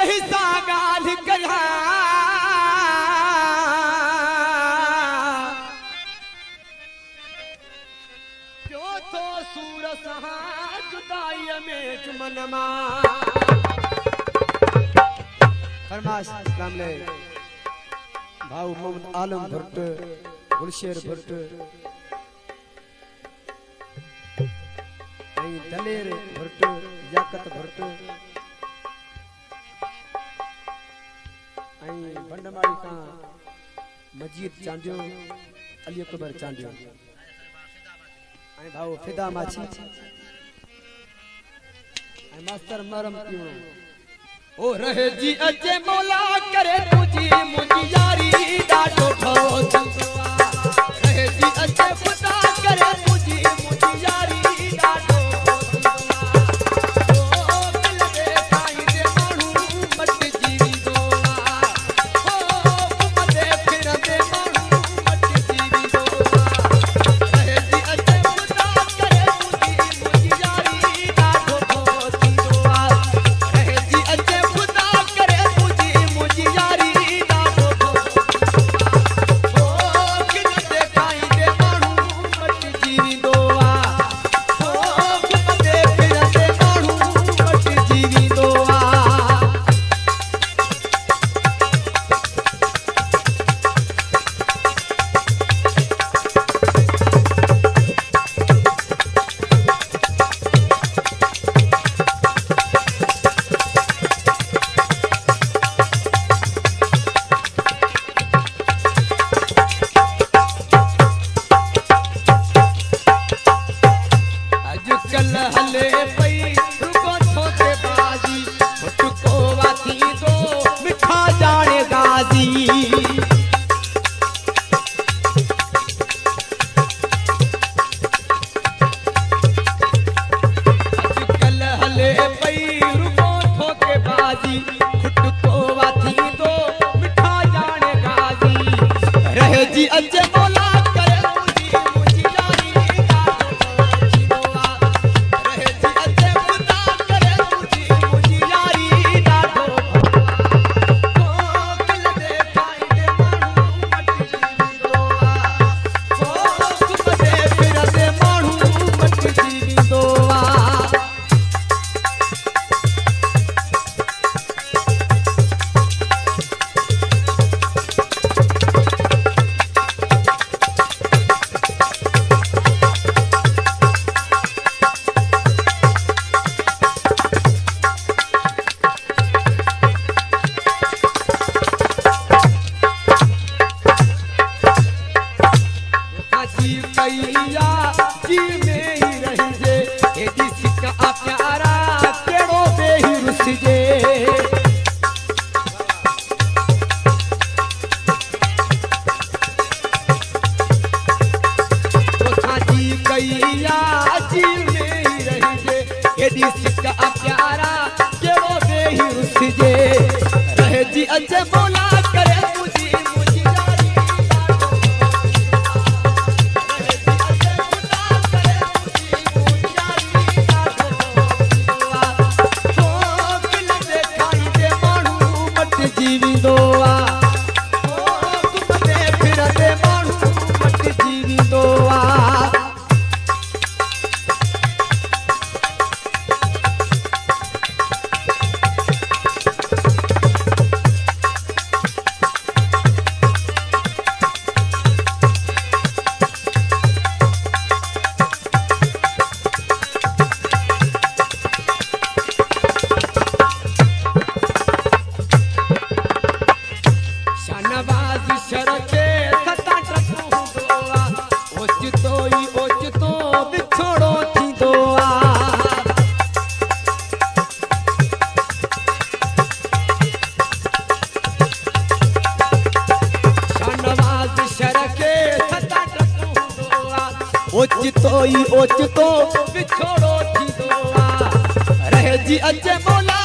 कही सा गाल कया जो तो सूर सहा जुदाई में चुमनमा फरमाश इस्लाम ने भाऊ मोहम्मद आलम भट्ट गुलशेर भट्ट दलेर भट्ट याकत भट्ट बंडमाड़ी का मजीद चांदियो अली अकबर चांदियो भाऊ फिदा माछी मास्टर मरम क्यों ओ रहे जी अचे मौला करे तुझी मुझी यारी डाटो ठोस रहे जी अचे खुदा करे तुझी मुझी यारी डाटो ओचितो बिछोड़ो थी दोआ रहे जी अचे मौला